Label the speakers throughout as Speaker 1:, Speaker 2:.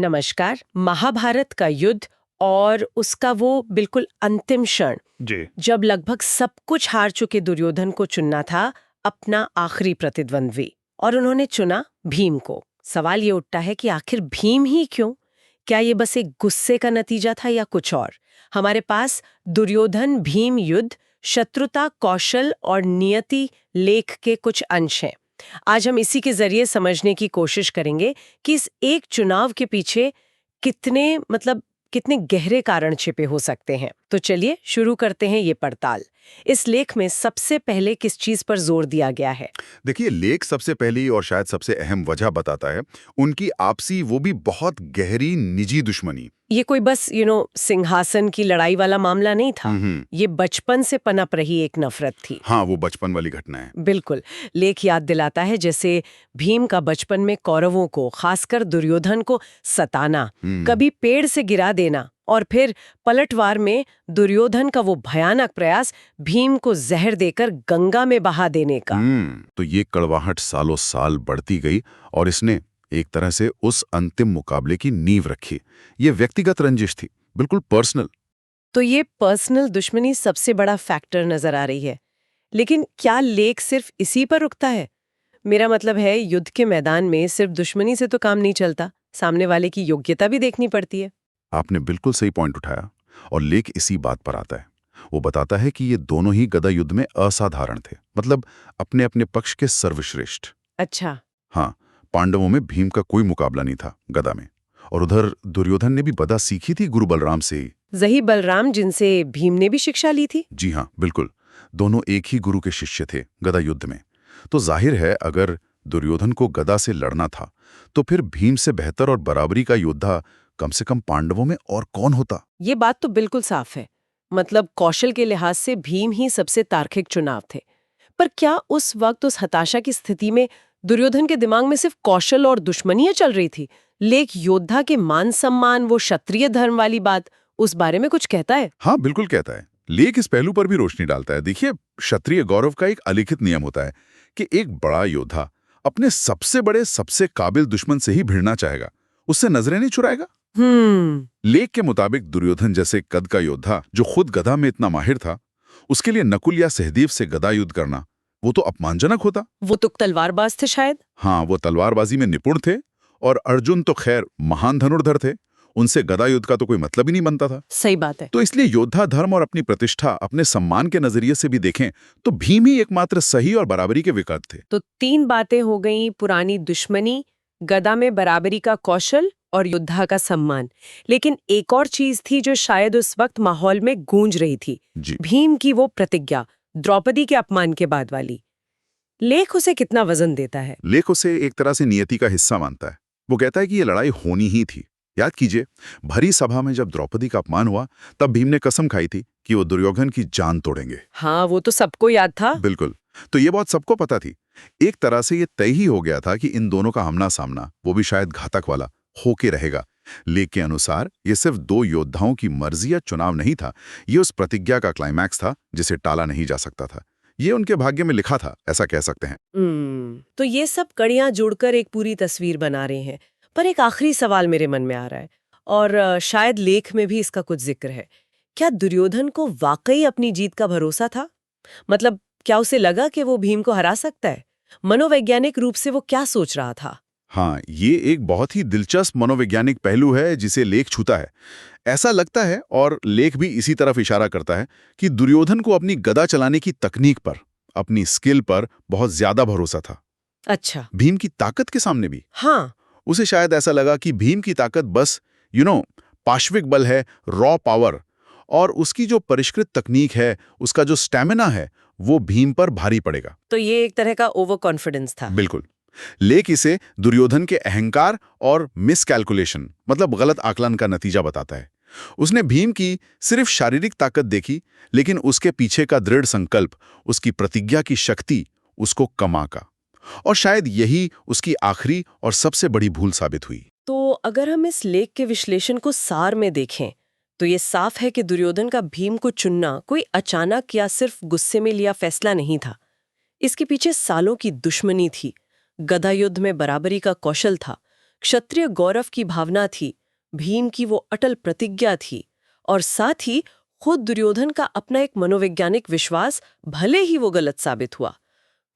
Speaker 1: नमस्कार। महाभारत का युद्ध और उसका वो बिल्कुल अंतिम क्षण,
Speaker 2: जी।
Speaker 1: जब लगभग सब कुछ हार चुके दुर्योधन को चुनना था अपना आखिरी प्रतिद्वंद्वी, और उन्होंने चुना भीम को। सवाल ये उठता है कि आखिर भीम ही क्यों? क्या ये बस एक गुस्से का नतीजा था या कुछ और? हमारे पास दुर्योधन भीम युद्ध, शत्रुता, कौशल और नियति लेख के कुछ अंश हैं। आज हम इसी के जरिए समझने की कोशिश करेंगे कि इस एक चुनाव के पीछे कितने गहरे कारण छिपे हो सकते हैं। तो चलिए शुरू करते हैं ये पड़ताल। इस लेख में सबसे पहले किस चीज पर जोर दिया गया है?
Speaker 2: देखिए, लेख सबसे पहली और शायद सबसे अहम वजह बताता है उनकी आपसी, वो भी बहुत गहरी निजी दुश्मनी।
Speaker 1: ये कोई बस सिंहासन की लड़ाई वाला मामला नहीं था। ये बचपन से पनप रही एक नफरत थी।
Speaker 2: हाँ, वो बचपन वाली घटना है।
Speaker 1: बिल्कुल। लेख याद दिलाता है जैसे भीम का बचपन में कौरवों को, खासकर दुर्योधन को सताना, कभी पेड़ से गिरा देना, और फिर पलटवार में दुर्योधन का वो भयानक प्रयास भीम को जहर देकर गंगा में बहा देने का।
Speaker 2: तो ये कड़वाहट सालों साल बढ़ती गई और इसने एक तरह से उस अंतिम मुकाबले की नींव रखी। ये व्यक्तिगत रंजिश थी, बिल्कुल पर्सनल।
Speaker 1: तो ये पर्सनल दुश्मनी सबसे बड़ा फैक्टर नजर आ रही है। लेकिन क्या लेख सिर्फ इसी पर रुकता है? मेरा मतलब है, युद्ध के मैदान में सिर्फ दुश्मनी से तो काम नहीं चलता, सामने वाले की योग्यता भी देखनी पड़ती है।
Speaker 2: आपने बिल्कुल सही पॉइंट उठाया और लेख इसी बात पर आता है। वो बताता है कि ये दोनों ही गदा युद्ध में असाधारण थे, मतलब अपने अपने पक्ष के सर्वश्रेष्ठ।
Speaker 1: अच्छा।
Speaker 2: हाँ, पांडवों में भीम का कोई मुकाबला नहीं था गदा में, और उधर दुर्योधन ने भी गदा सीखी थी गुरु बलराम से ही।
Speaker 1: जही बलराम, जिनसे भीम ने भी शिक्षा ली थी।
Speaker 2: जी हाँ, बिल्कुल। दोनों एक ही गुरु के शिष्य थे गदा युद्ध में। तो जाहिर है, अगर दुर्योधन को गदा से लड़ना था तो फिर भीम से बेहतर और बराबरी का योद्धा कम से कम पांडवों में और कौन होता?
Speaker 1: ये बात तो बिल्कुल साफ है। मतलब कौशल के लिहाज से भीम ही सबसे तार्किक चुनाव थे। पर क्या उस वक्त, उस हताशा की स्थिति में, दुर्योधन के दिमाग में सिर्फ कौशल और दुश्मनियां चल रही थी? लेख योद्धा के मान सम्मान, वो क्षत्रिय धर्म वाली बात, उस बारे में कुछ कहता है?
Speaker 2: हाँ, बिल्कुल कहता है। लेख इस पहलू पर भी रोशनी डालता है। देखिए, क्षत्रिय गौरव का एक अलिखित नियम होता है कि एक बड़ा योद्धा अपने सबसे बड़े, सबसे काबिल दुश्मन से ही भिड़ना चाहेगा, उससे नजरें नहीं चुराएगा। लेख के मुताबिक दुर्योधन जैसे कद का योद्धा, जो खुद गदा में इतना माहिर था, उसके लिए नकुल या सहदेव से गदा युद्ध करना वो तो अपमानजनक होता।
Speaker 1: वो तो तलवारबाज थे शायद।
Speaker 2: हाँ, वो तलवारबाजी में निपुण थे, और अर्जुन तो खैर महान धनुर्धर थे, उनसे गदा युद्ध का तो कोई मतलब ही नहीं बनता था।
Speaker 1: सही बात है।
Speaker 2: तो इसलिए योद्धा धर्म और अपनी प्रतिष्ठा, अपने सम्मान के नजरिए से भी देखें तो भीम ही एकमात्र सही और बराबरी के विकल्प थे।
Speaker 1: तो तीन बातें हो गई: पुरानी दुश्मनी, गदा में बराबरी का कौशल और योद्धा का सम्मान। लेकिन एक और चीज थी जो शायद उस वक्त माहौल में गूंज रही थी।
Speaker 2: जी।
Speaker 1: भीम की वो प्रतिज्ञा, द्रौपदी के अपमान के बाद वाली। लेख उसे कितना वजन देता है?
Speaker 2: लेख उसे एक तरह से नियति का हिस्सा मानता है। वो कहता है कि ये लड़ाई होनी ही थी। याद कीजिए, भरी सभा में जब द्रौपदी का अपमान हुआ, तब भीम ने कसम खाई थी कि वो दुर्योधन की जान तोड़ेंगे।
Speaker 1: हाँ, वो तो सबको याद था।
Speaker 2: बिल्कुल। तो ये बात सबको पता थी। एक तरह से ये तय ही हो गया था कि इन दोनों का आमना सामना, वो भी शायद घातक वाला, होके रहेगा। लेख के अनुसार ये सिर्फ दो योद्धाओं की मर्जी या चुनाव नहीं था, ये उस प्रतिज्ञा का क्लाइमैक्स था जिसे टाला नहीं जा सकता था। ये उनके भाग्य में लिखा था, ऐसा कह सकते हैं।
Speaker 1: तो ये सब कड़ियां जुड़कर एक पूरी तस्वीर बना रहे हैं। पर एक आखिरी सवाल मेरे मन में आ रहा है, और शायद लेख में भी इसका कुछ जिक्र है। क्या दुर्योधन को वाकई अपनी जीत का भरोसा था? मतलब क्या उसे लगा कि वो भीम को हरा सकता है? मनोवैज्ञानिक रूप से वो क्या सोच रहा था?
Speaker 2: हाँ, ये एक बहुत ही दिलचस्प मनोवैज्ञानिक पहलू है जिसे लेख छूता है। ऐसा लगता है, और लेख भी इसी तरफ इशारा करता है, कि दुर्योधन को अपनी गदा चलाने की तकनीक पर, अपनी स्किल पर बहुत ज्यादा भरोसा था।
Speaker 1: अच्छा।
Speaker 2: भीम की ताकत के सामने भी।
Speaker 1: हाँ।
Speaker 2: उसे शायद ऐसा लगा कि भीम की ताकत बस पाश्विक बल है, रॉ पावर, और उसकी जो परिष्कृत तकनीक है, उसका जो स्टैमिना है, वो भीम पर भारी पड़ेगा।
Speaker 1: तो ये एक तरह का ओवर कॉन्फिडेंस था।
Speaker 2: बिल्कुल। लेख इसे दुर्योधन के अहंकार और मिसकैलकुलेशन, मतलब गलत आकलन का नतीजा बताता है। उसने भीम की सिर्फ शारीरिक ताकत देखी, लेकिन उसके पीछे का दृढ़ संकल्प, उसकी प्रतिज्ञा की शक्ति उसको कमा का। और शायद यही उसकी आखिरी और सबसे बड़ी भूल साबित हुई।
Speaker 1: तो अगर हम इस लेख के विश्लेषण को सार में देखें, तो ये साफ है कि दुर्योधन का भीम को चुनना कोई अचानक या सिर्फ गुस्से में लिया फैसला नहीं था। इसके पीछे सालों की दुश्मनी थी, गदा युद्ध में बराबरी का कौशल था, क्षत्रिय गौरव की भावना थी, भीम की वो अटल प्रतिज्ञा थी, और साथ ही खुद दुर्योधन का अपना एक मनोवैज्ञानिक विश्वास, भले ही वो गलत साबित हुआ।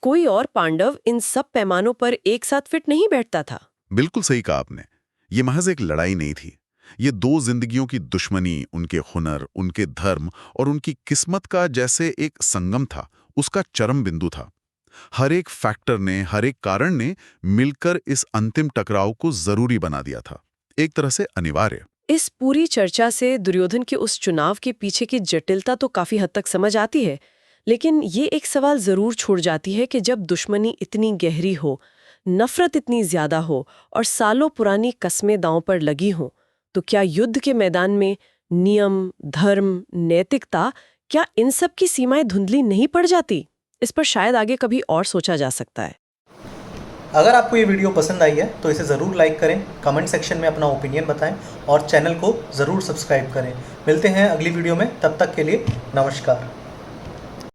Speaker 1: कोई और पांडव इन सब पैमानों पर एक साथ फिट नहीं बैठता था।
Speaker 2: बिल्कुल सही कहा आपने। ये महज एक लड़ाई नहीं थी। ये दो जिंदगियों की दुश्मनी, उनके हुनर, उनके धर्म और उनकी किस्मत का जैसे एक संगम था, उसका चरम बिंदु था। हर एक फैक्टर ने, हर एक कारण ने मिलकर इस अंतिम टकराव को जरूरी बना दिया था, एक तरह से अनिवार्य।
Speaker 1: इस पूरी चर्चा से दुर्योधन के उस चुनाव के पीछे की जटिलता तो काफी हद तक समझ आती है, लेकिन ये एक सवाल जरूर छोड़ जाती है कि जब दुश्मनी इतनी गहरी हो, नफरत इतनी ज्यादा हो और सालों पुरानी कस्में दांव पर लगी हों, तो क्या युद्ध के मैदान में नियम, धर्म, नैतिकता, क्या इन सब की सीमाएं धुंधली नहीं पड़ जाती? इस पर शायद आगे कभी और सोचा जा सकता है।
Speaker 3: अगर आपको ये वीडियो पसंद आई है तो इसे ज़रूर लाइक करें, कमेंट सेक्शन में अपना ओपिनियन बताएं और चैनल को ज़रूर सब्सक्राइब करें। मिलते हैं अगली वीडियो में, तब तक के लिए नमस्कार।